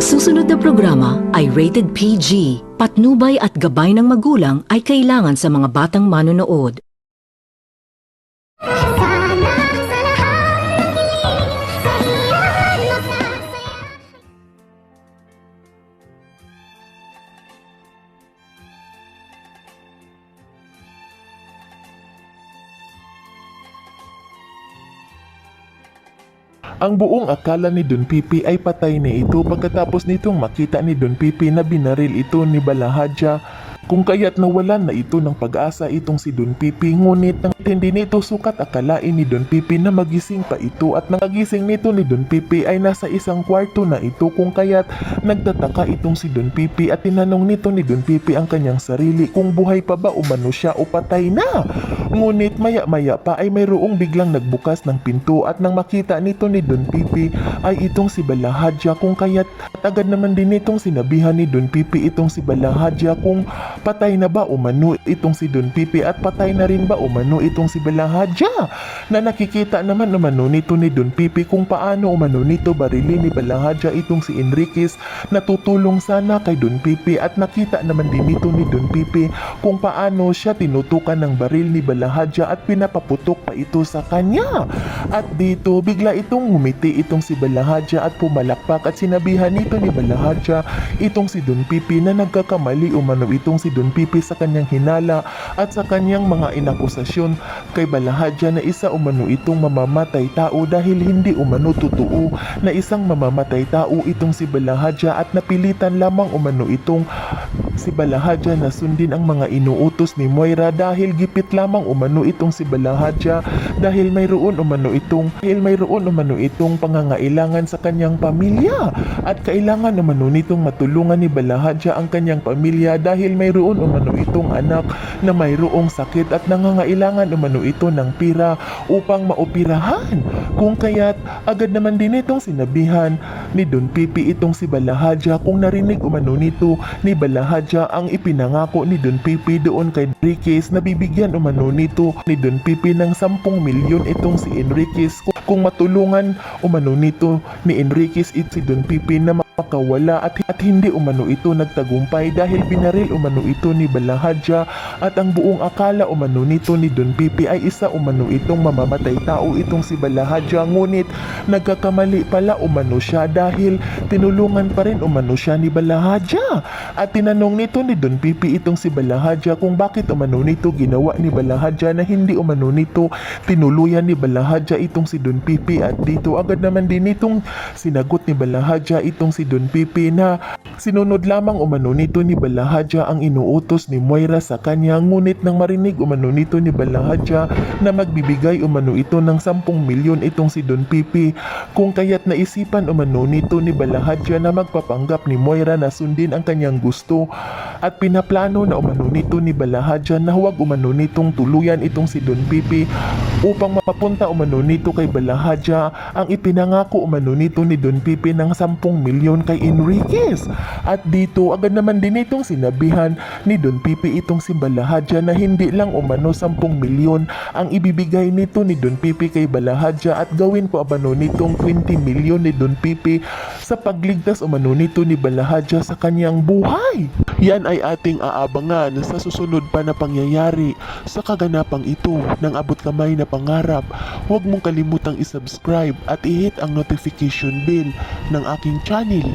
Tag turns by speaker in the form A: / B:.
A: susunod na programa ay rated PG. Patnubay at gabay ng magulang ay kailangan sa mga batang manonood.
B: Ang buong akala ni Don Pipi ay patay na ito pagkatapos nitong makita ni Don Pipi na binaril ito ni Balahadja, kung kaya't nawalan na ito ng pag-asa itong si Don Pipi. Ngunit nang hindi nito sukat akalain ni Don Pipi na magising pa ito, at nakagising nito ni Don Pipi ay nasa isang kwarto na ito, kung kaya't nagtataka itong si Don Pipi at tinanong nito ni Don Pipi ang kanyang sarili kung buhay pa ba umano siya o patay na. Ngunit maya-maya pa ay mayroong biglang nagbukas ng pinto, at nang makita nito ni Don Pipi ay itong si Balahadja, kung kaya't agad naman din itong sinabihan ni Don Pipi itong si Balahadja kung patay na ba umano itong si Don Pipi at patay na rin ba umano itong si Balahadja, na nakikita naman umano nito ni Don Pipi kung paano umano nito barili ni Balahadja itong si Enriquez na tutulong sana kay Don Pipi, at nakita naman din nito ni Don Pipi kung paano siya tinutukan ng baril ni Balahadja at pinapaputok pa ito sa kanya. At dito bigla itong ngumiti itong si Balahadja at pumalakpak, at sinabihan nito ni Balahadja itong si Don Pipi na nagkakamali umano itong si Don Pipi sa kanyang hinala at sa kanyang mga inakusasyon kay Balahadja na isa umano itong mamamatay tao, dahil hindi umano totoo na isang mamamatay tao itong si Balahadja, at napilitan lamang umano itong si Balahadja na sundin ang mga inuutos ni Moira, dahil gipit lamang umano itong si Balahadja dahil mayroon umano itong pangangailangan sa kanyang pamilya, at kailangan umano nitong matulungan ni Balahadja ang kanyang pamilya dahil mayroon umano itong anak na mayroong sakit at nangangailangan umano ito ng pira upang maoperahan. Kung kaya't agad naman din itong sinabihan ni Don Pipi itong si Balahadja kung narinig umano nito ni Balahadja ang ipinangako ni Don Pipi doon kay Enriquez na bibigyan umano nito ni Don Pipi ng 10 milyon itong si Enriquez kung matulungan umano nito ni Enriquez si Don Pipi na makawala, at hindi umano ito nagtagumpay dahil binaril umano ito ni Balahadja, at ang buong akala umano nito ni Don Pipi ay isa umano itong mamamatay tao itong si Balahadja. Ngunit nagkakamali pala umano siya dahil tinulungan pa rin umano siya ni Balahadja, at tinanong nito ni Don Pipi itong si Balahadja kung bakit umano nito ginawa ni Balahadja na hindi umano nito tinuluyan ni Balahadja itong si Don Pipi. At dito agad naman din itong sinagot ni Balahadja itong si Don Pipi na sinunod lamang umano nito ni Balahadja ang inuutos ni Moira sa kanya. Ngunit nang marinig umano nito ni Balahadja na magbibigay umano ito ng 10 milyon itong si Don Pipi, kung kaya't naisipan umano nito ni Balahadja na magpapanggap ni Moira na sundin ang kanyang gusto, at pinaplano na umano nito ni Balahadja na huwag umano nitong tuluyan itong si Don Pipi upang mapapunta umano nito kay Balahadja ang ipinangako umano nito ni Don Pipi ng 10 milyon kay Enriquez. At dito agad naman din itong sinabihan ni Don Pipi itong si Balahadja na hindi lang umano 10 milyon ang ibibigay nito ni Don Pipi kay Balahadja, at gawin po umano nitong 20 milyon ni Don Pipi sa pagligtas umano nito ni Balahadja sa kanyang buhay. Yan ay ating aabangan sa susunod pa na pangyayari sa kaganapang ito ng abot kamay na pangarap. Huwag mong kalimutang isubscribe at i-hit ang notification bell ng aking channel